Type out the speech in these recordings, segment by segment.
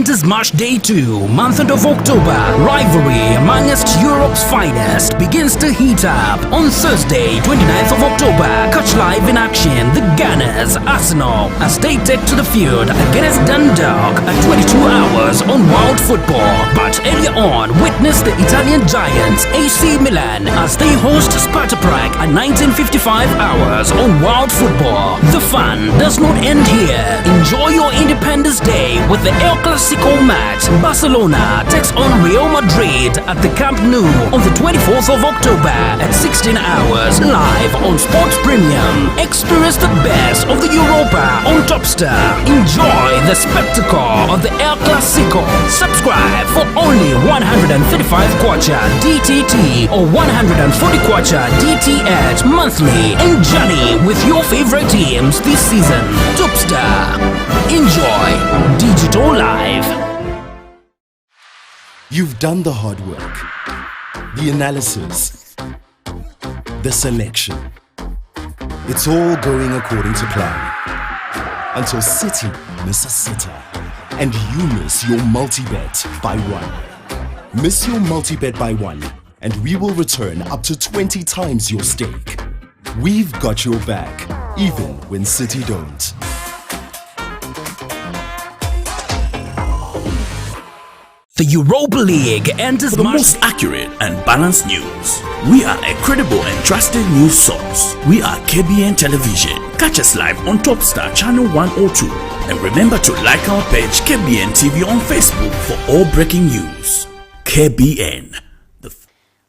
enters March Day 2, month of October. Rivalry amongst Europe's finest begins to heat up. On Thursday, 29th of October, catch live in action the Gunners, Arsenal, as they take to the field against Dundalk at 22 hours on Wild Football. But earlier on, witness the Italian giants AC Milan as they host Sparta Prague at 1955 hours on Wild Football. The fun does not end here. Enjoy your Independence Day with the El Clasico match. Barcelona takes on Real Madrid at the Camp Nou on the 24th of October at 16 hours live on Sports Premium. Experience the best of the Europa on Topstar. Enjoy the spectacle of the El Clasico. Subscribe for only 135 kwacha DTT or 140 kwacha DTH monthly and journey with your favorite teams this season. Topstar. Enjoy Digital Live. You've done the hard work, the analysis, the selection. It's all going according to plan. Until City miss a sitter and you miss your multi-bet by one. Miss your multi-bet by one and we will return up to 20 times your stake. We've got your back, even when City don't. The Europa League enters For the most accurate and balanced news, we are a credible and trusted news source. We are KBN Television. Catch us live on Topstar Channel 102. And remember to like our page KBN TV on Facebook for all breaking news. KBN.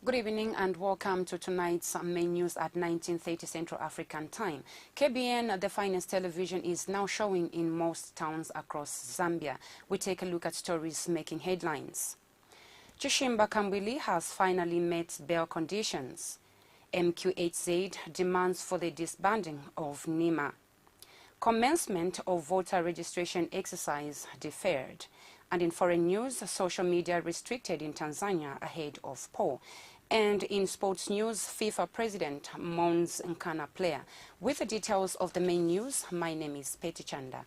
Good evening and welcome to tonight's main news at 19:30 Central African Time. KBN, the finest television, is now showing in most towns across Zambia. We take a look at stories making headlines. Chishimba Kambili has finally met bail conditions. MQ8Z demands for the disbanding of NIMA. Commencement of voter registration exercise deferred. And in foreign news, social media restricted in Tanzania ahead of poll. And in sports news, FIFA president mourns Nkana player. With the details of the main news, my name is Peti Chanda.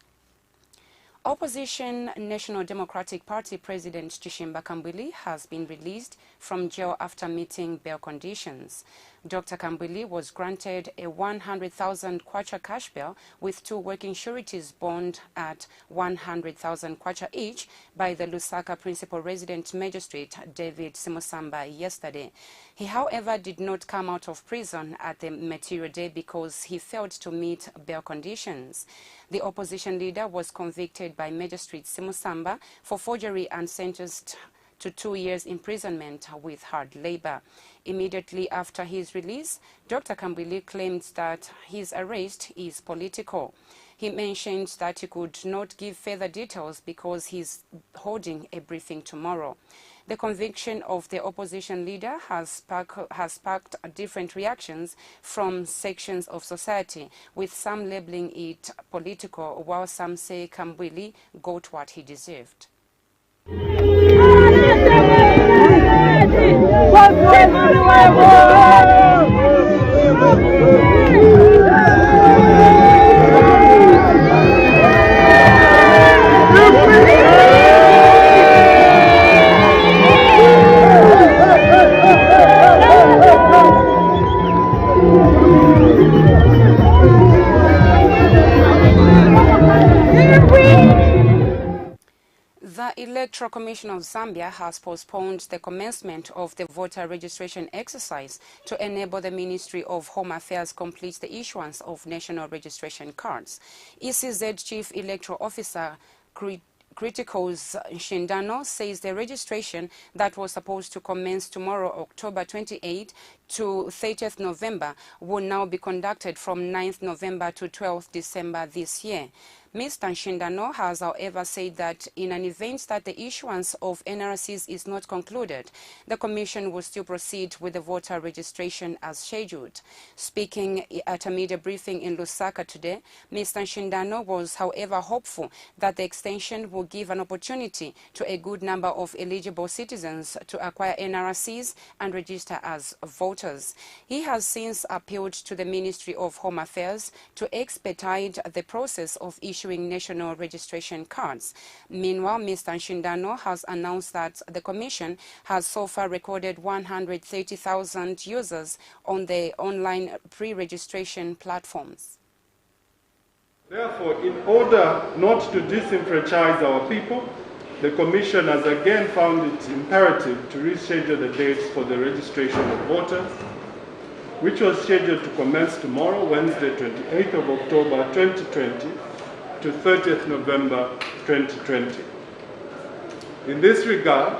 Opposition National Democratic Party President Chishimba Kambili has been released from jail after meeting bail conditions. Dr. Kambili was granted a 100,000 kwacha cash bail with 2 working sureties bond at 100,000 kwacha each by the Lusaka Principal Resident Magistrate David Simusamba yesterday. He, however, did not come out of prison at the material day because he failed to meet bail conditions. The opposition leader was convicted by Magistrate Simusamba for forgery and sentenced to 2 years imprisonment with hard labor. Immediately after his release, Dr. Kambili claimed that his arrest is political. He mentioned that he could not give further details because he's holding a briefing tomorrow. The conviction of the opposition leader has sparked different reactions from sections of society, with some labeling it political, while some say Kambili got what he deserved. The Electoral Commission of Zambia has postponed the commencement of the voter registration exercise to enable the Ministry of Home Affairs complete the issuance of national registration cards. ECZ Chief Electoral Officer Criticals Shindano says the registration that was supposed to commence tomorrow, October 28 to 30th November, will now be conducted from 9th November to 12th December this year. Mr. Shindano has, however, said that in an event that the issuance of NRCs is not concluded, the Commission will still proceed with the voter registration as scheduled. Speaking at a media briefing in Lusaka today, Mr. Shindano was, however, hopeful that the extension will give an opportunity to a good number of eligible citizens to acquire NRCs and register as voters. He has since appealed to the Ministry of Home Affairs to expedite the process of issuing issuing national registration cards. Meanwhile, Mr. Nshindano has announced that the Commission has so far recorded 130,000 users on the online pre-registration platforms. Therefore, in order not to disenfranchise our people, the Commission has again found it imperative to reschedule the dates for the registration of voters, which was scheduled to commence tomorrow, Wednesday, 28th of October 2020 to 30th November 2020. In this regard,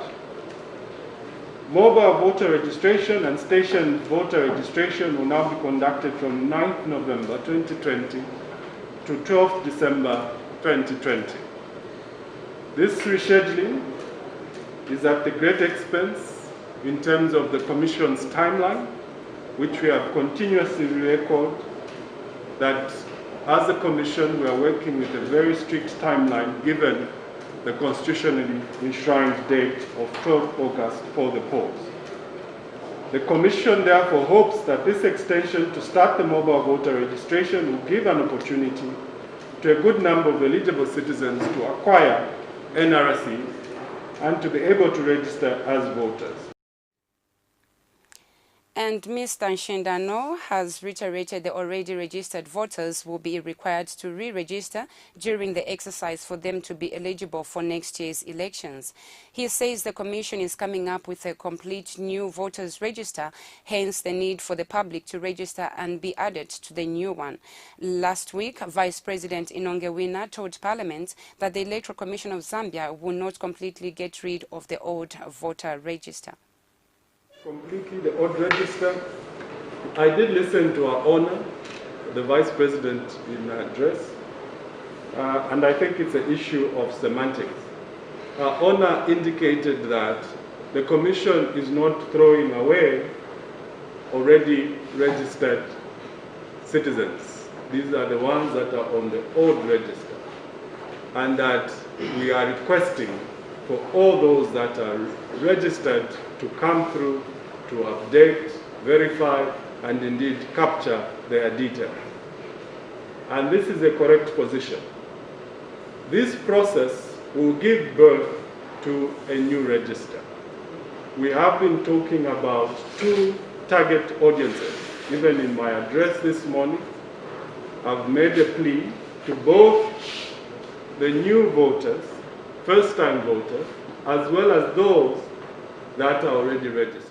mobile voter registration and station voter registration will now be conducted from 9th November 2020 to 12th December 2020. This rescheduling is at the great expense in terms of the Commission's timeline, which we have continuously recorded that as a Commission we are working with a very strict timeline given the constitutionally enshrined date of 12 August for the polls. The Commission therefore hopes that this extension to start the mobile voter registration will give an opportunity to a good number of eligible citizens to acquire NRC and to be able to register as voters. And Mr. Nshindano has reiterated the already registered voters will be required to re-register during the exercise for them to be eligible for next year's elections. He says the Commission is coming up with a complete new voters register, hence the need for the public to register and be added to the new one. Last week, Vice President Inonge Wina told Parliament that the Electoral Commission of Zambia will not completely get rid of the old voter register. Completely the old register. I did listen to Our Honor, the Vice President, in her address, and I think it's an issue of semantics. Our Honor indicated that the Commission is not throwing away already registered citizens. These are the ones that are on the old register, and that we are requesting for all those that are registered to come through to update, verify, and indeed capture their details. And this is a correct position. This process will give birth to a new register. We have been talking about two target audiences. Even in my address this morning, I've made a plea to both the new voters, first-time voters, as well as those that are already registered.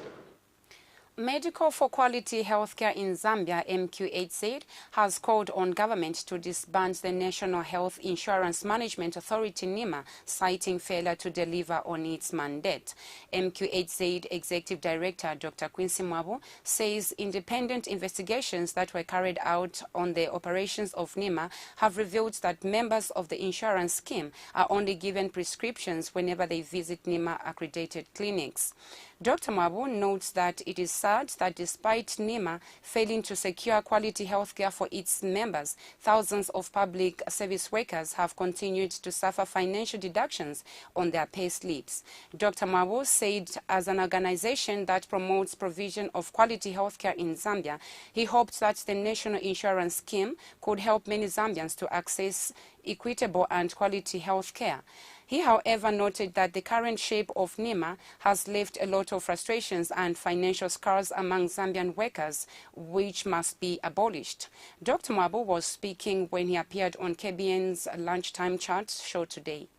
Medical for Quality Healthcare in Zambia, MQ8Z, has called on government to disband the National Health Insurance Management Authority, NIMA, citing failure to deliver on its mandate. MQ8Z Executive Director Dr. Quincy Mwabu says independent investigations that were carried out on the operations of NIMA have revealed that members of the insurance scheme are only given prescriptions whenever they visit NIMA accredited clinics. Dr. Mwabu notes that it is sad that despite NIMA failing to secure quality health care for its members, thousands of public service workers have continued to suffer financial deductions on their pay slips. Dr. Mwabu said as an organization that promotes provision of quality health care in Zambia, he hoped that the National Insurance Scheme could help many Zambians to access equitable and quality health care. He, however, noted that the current shape of NIMA has left a lot of frustrations and financial scars among Zambian workers, which must be abolished. Dr. Mwabu was speaking when he appeared on KBN's Lunchtime Chat show today.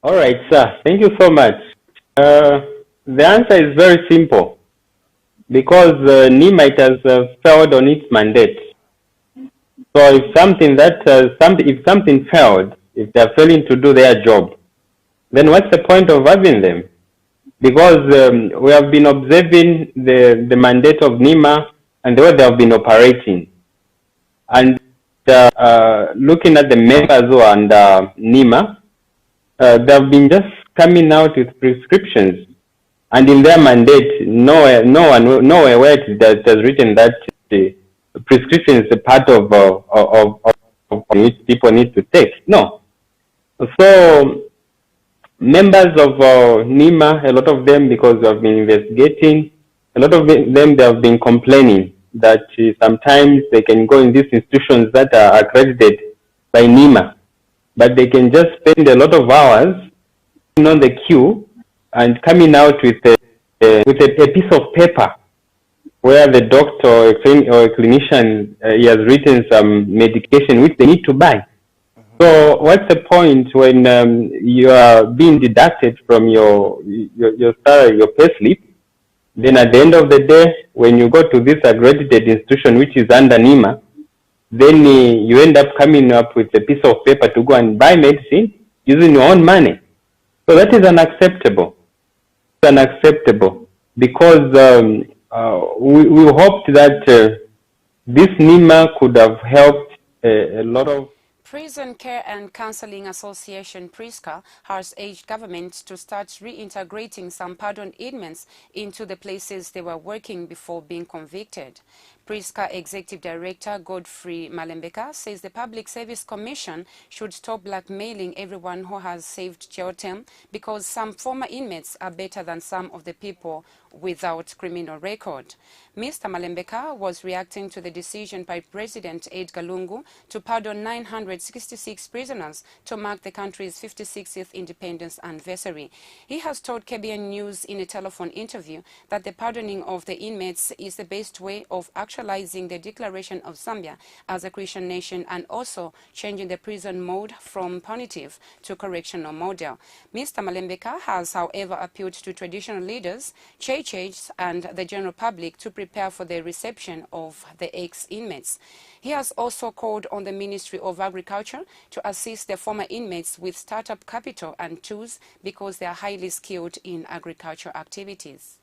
All right, sir. Thank you so much. The answer is very simple. Because NIMA has failed on its mandate. So if something failed, if they're failing to do their job, then what's the point of having them? Because we have been observing the mandate of NIMA and the way they have been operating. And looking at the members who are under NIMA, they have been just coming out with prescriptions. And in their mandate, nowhere where it has written that the prescription is a part of which people need to take. No. So members of NIMA, a lot of them, because we have been investigating, a lot of them they have been complaining that sometimes they can go in these institutions that are accredited, by NEMA, but they can just spend a lot of hours on the queue and coming out with a piece of paper where the doctor or a clinician he has written some medication which they need to buy. So what's the point when you are being deducted from your salary, your pay slip? Then at the end of the day, when you go to this accredited institution which is under NEMA, then you end up coming up with a piece of paper to go and buy medicine using your own money. So that is unacceptable. It's unacceptable because we hoped that this NEMA could have helped a lot of. Prison Care and Counseling Association, PRISCA, has urged government to start reintegrating some pardoned inmates into the places they were working before being convicted. PRISCA Executive Director Godfrey Malembeka says the Public Service Commission should stop blackmailing everyone who has saved jail term because some former inmates are better than some of the people without criminal record. Mr. Malembeka was reacting to the decision by President Edgar Lungu to pardon 966 prisoners to mark the country's 56th independence anniversary. He has told KBN News in a telephone interview that the pardoning of the inmates is the best way of actualizing the declaration of Zambia as a Christian nation and also changing the prison mode from punitive to correctional model. Mr. Malembeka has, however, appealed to traditional leaders, churches and the general public to prepare for the reception of the ex-inmates. He has also called on the Ministry of Agriculture to assist the former inmates with startup capital and tools because they are highly skilled in agricultural activities.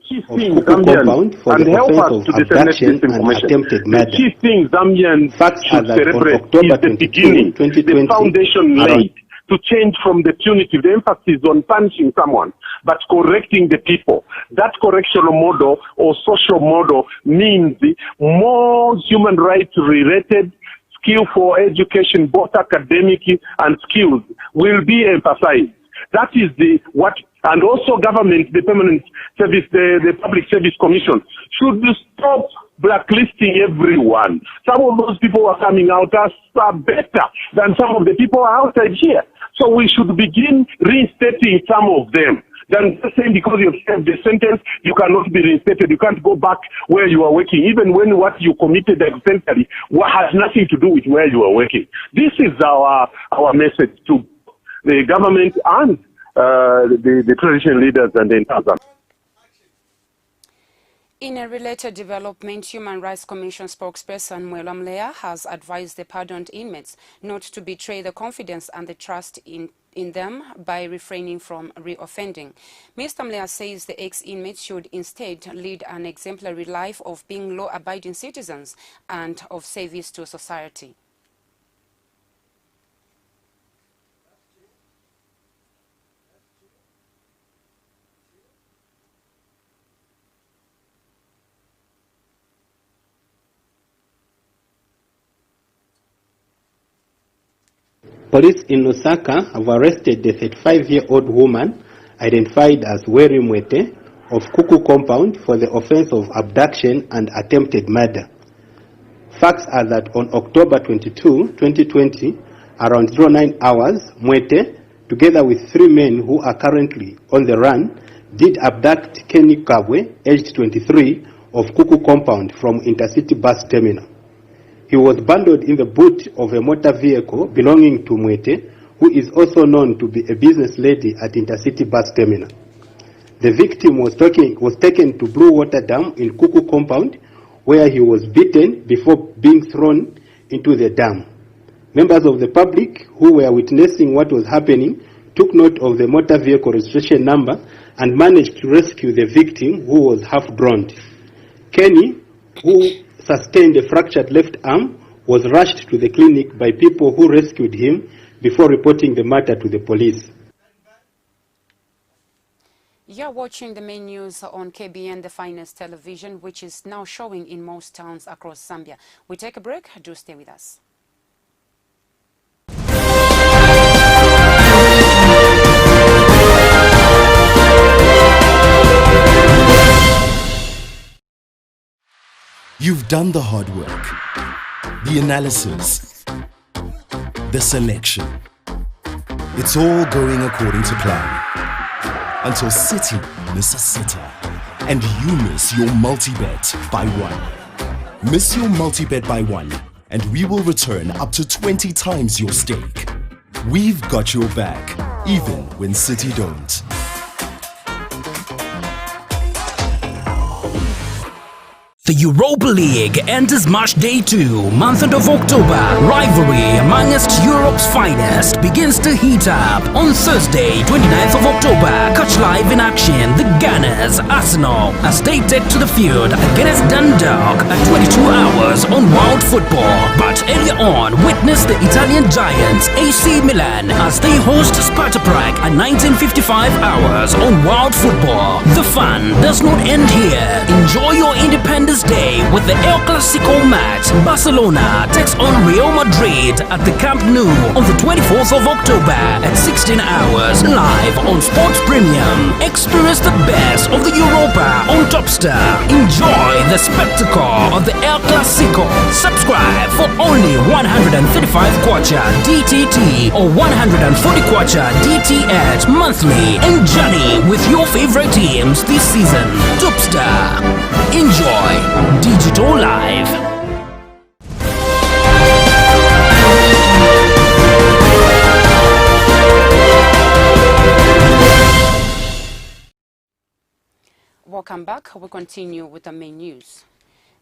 Key thing Zambians and help us to disseminate this information. The key thing Zambians should celebrate is the beginning, the foundation laid to change from the punitive, the emphasis on punishing someone, but correcting the people. That correctional model or social model means more human rights related skill for education, both academic and skills, will be emphasized. That is and also government, the permanent service, the Public Service Commission should stop blacklisting everyone. Some of those people who are coming out are better than some of the people outside here. So we should begin reinstating some of them. Then saying because you've served the sentence, you cannot be reinstated. You can't go back where you are working, even when what you committed accidentally has nothing to do with where you are working. This is our message to the government and the traditional leaders and the entire. In a related development, Human Rights Commission spokesperson Mwela Mleya has advised the pardoned inmates not to betray the confidence and the trust in them by refraining from reoffending. Mr. Mleya says the ex-inmates should instead lead an exemplary life of being law-abiding citizens and of service to society. Police in Lusaka have arrested the 35-year-old woman identified as Weri Mwete of Kuku Compound for the offense of abduction and attempted murder. Facts are that on October 22, 2020, around 09 hours, Mwete, together with 3 men who are currently on the run, did abduct Kenny Kabwe, aged 23, of Kuku Compound from Intercity Bus Terminal. He was bundled in the boot of a motor vehicle belonging to Mwete, who is also known to be a business lady at Intercity Bus Terminal. The victim was taken to Blue Water Dam in Kuku Compound, where he was beaten before being thrown into the dam. Members of the public who were witnessing what was happening took note of the motor vehicle registration number and managed to rescue the victim, who was half-drowned. Kenny, who sustained a fractured left arm, was rushed to the clinic by people who rescued him before reporting the matter to the police. You're watching the main news on KBN, the finest television, which is now showing in most towns across Zambia. We take a break. Do stay with us. You've done the hard work, the analysis, the selection. It's all going according to plan. Until City miss a sitter and you miss your multi-bet by one. Miss your multi-bet by one and we will return up to 20 times your stake. We've got your back, even when City don't. The Europa League enters March Day 2, month of October. Rivalry amongst Europe's finest begins to heat up on Thursday, 29th of October. Catch live in action the Gunners, Arsenal, as they take to the field against Dundalk at 22 hours on Wild Football. But earlier on, witness the Italian giants AC Milan as they host Sparta Prague at 19:55 hours on Wild Football. The fun does not end here. Enjoy your Independence Day with the El Clasico match. Barcelona takes on Real Madrid at the Camp Nou on the 24th of October at 16 hours live on Sports Premium. Experience the best of the Europa on Topstar. Enjoy the spectacle of the El Clasico. Subscribe for only 135 kwacha DTT or 140 kwacha DTH monthly and journey with your favorite teams this season. Topstar. Enjoy Digital Live. Welcome back. We continue with the main news.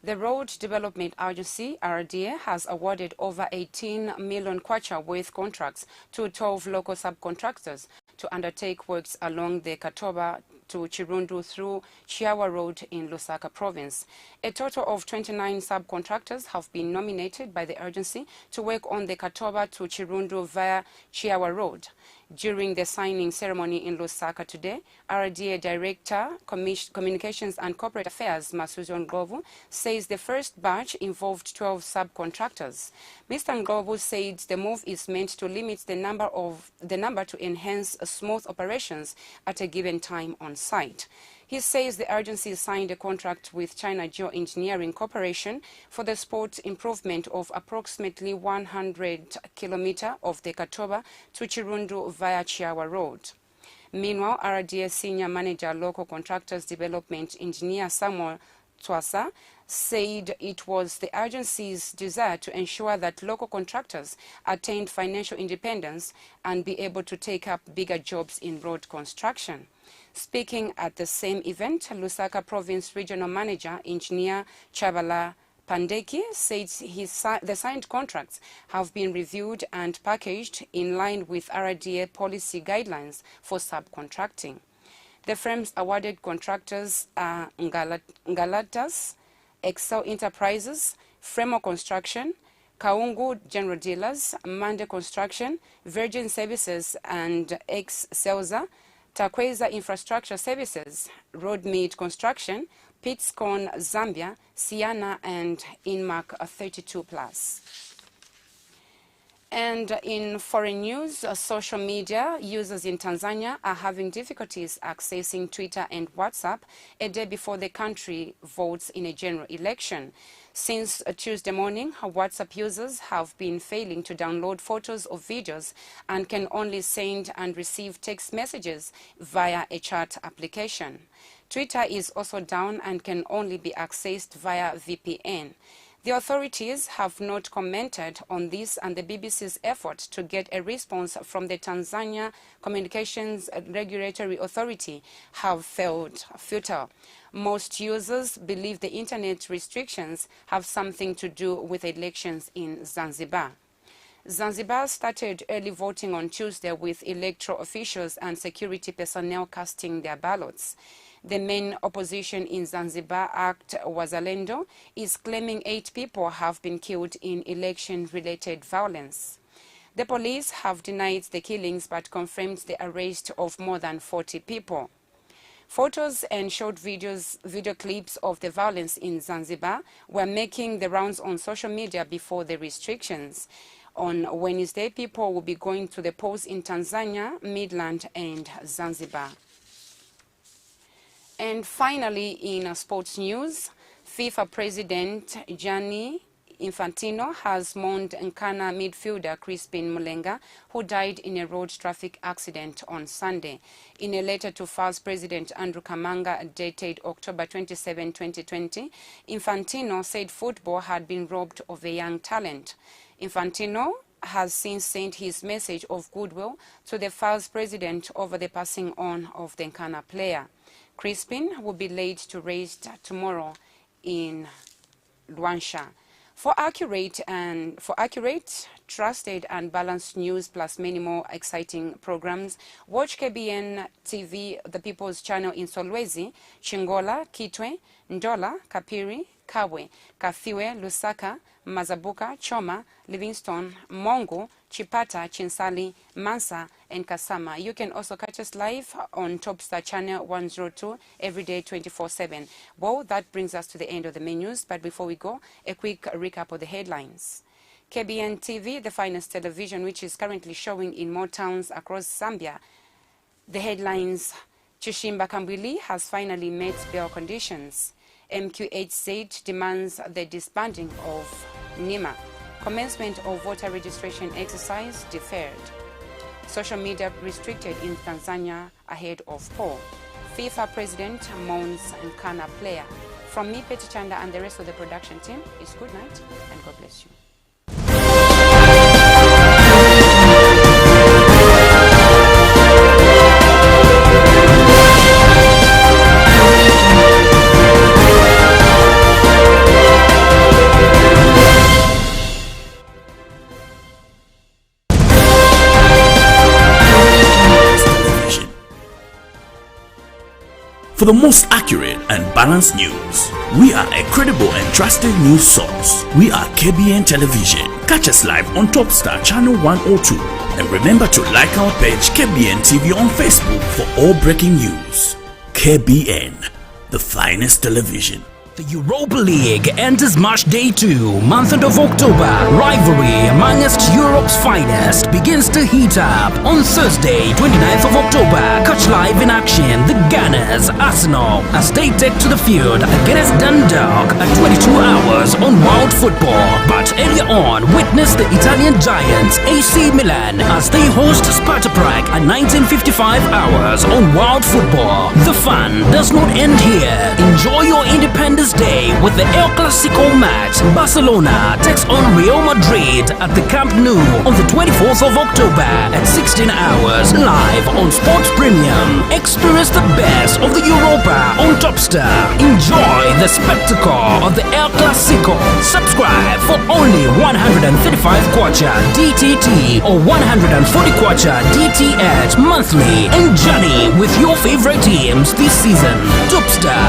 The Road Development Agency, RDA, has awarded over 18 million kwacha worth contracts to 12 local subcontractors to undertake works along the Katoba to Chirundu through Chiawa Road in Lusaka Province. A total of 29 subcontractors have been nominated by the agency to work on the Katoba to Chirundu via Chiawa Road. During the signing ceremony in Lusaka today, RDA Director, Communications and Corporate Affairs, Masuzo Ngovu, says the first batch involved 12 subcontractors. Mr. Ngovu said the move is meant to limit the number to enhance smooth operations at a given time on site. He says the agency signed a contract with China Geoengineering Corporation for the sport improvement of approximately 100 kilometers of the Katoba to Chirundu via Chiawa Road. Meanwhile, RDA Senior Manager Local Contractors Development Engineer Samuel Twasa said it was the agency's desire to ensure that local contractors attained financial independence and be able to take up bigger jobs in road construction. Speaking at the same event, Lusaka Province Regional Manager Engineer Chavala Pandeki said the signed contracts have been reviewed and packaged in line with RDA policy guidelines for subcontracting. The firms awarded contractors are Ngalatas, Excel Enterprises, Fremo Construction, Kaungu General Dealers, Mande Construction, Virgin Services and Ex-Celsa, Takweza Infrastructure Services, Roadmead Construction, Pitscon Zambia, Siana and Inmark 32+. And in foreign news, social media users in Tanzania are having difficulties accessing Twitter and WhatsApp a day before the country votes in a general election. Since Tuesday morning, WhatsApp users have been failing to download photos or videos and can only send and receive text messages via a chat application. Twitter is also down and can only be accessed via VPN. The authorities have not commented on this, and the BBC's effort to get a response from the Tanzania Communications Regulatory Authority have failed futile. Most users believe the internet restrictions have something to do with elections in Zanzibar. Zanzibar started early voting on Tuesday with electoral officials and security personnel casting their ballots. The main opposition in Zanzibar, ACT Wazalendo, is claiming 8 people have been killed in election-related violence. The police have denied the killings but confirmed the arrest of more than 40 people. Photos and short video clips of the violence in Zanzibar were making the rounds on social media before the restrictions. On Wednesday, people will be going to the polls in Tanzania, Midland and Zanzibar. And finally, in sports news, FIFA President Gianni Infantino has mourned Nkana midfielder Crispin Mulenga, who died in a road traffic accident on Sunday. In a letter to FAS President Andrew Kamanga dated October 27, 2020, Infantino said football had been robbed of a young talent. Infantino has since sent his message of goodwill to the FAS president over the passing on of the Nkana player. Crispin will be laid to rest tomorrow in Luansha. For accurate, trusted and balanced news plus many more exciting programs, watch KBN TV, the People's Channel in Solwezi, Chingola, Kitwe, Ndola, Kapiri, Kawe, Kathiwe, Lusaka, Mazabuka, Choma, Livingstone, Mongo, Chipata, Chinsali, Mansa, and Kasama. You can also catch us live on Topstar Channel 102 every day 24/7. Well, that brings us to the end of the main news, but before we go, a quick recap of the headlines. KBN TV, the finest television which is currently showing in more towns across Zambia. The headlines: Chishimba Kambwili has finally met bail conditions. MQHZ demands the disbanding of NIMA. Commencement of voter registration exercise deferred. Social media restricted in Tanzania ahead of poll. FIFA president mourns Nkana player. From me, Petty Chanda, and the rest of the production team, it's good night and God bless you. For the most accurate and balanced news, we are a credible and trusted news source. We are KBN Television. Catch us live on Topstar Channel 102. And remember to like our page KBN TV on Facebook for all breaking news. KBN, the finest television. The Europa League enters March Day 2, month of October. Rivalry amongst Europe's finest begins to heat up on Thursday, 29th of October. Catch live in action the Gunners, Arsenal, as they take to the field against Dundalk at 22 hours on World Football. But earlier on, witness the Italian giants AC Milan as they host Sparta Prague at 1955 hours on World Football. The fun does not end here. Enjoy your Independence Day with the El Clasico match. Barcelona takes on Real Madrid at the Camp Nou on the 24th of October at 16 hours live on Sports Premium. Experience the best of the Europa on Topstar. Enjoy the spectacle of the El Clasico. Subscribe for only 135 kwacha DTT or 140 kwacha DTH monthly and journey with your favorite teams this season. Topstar.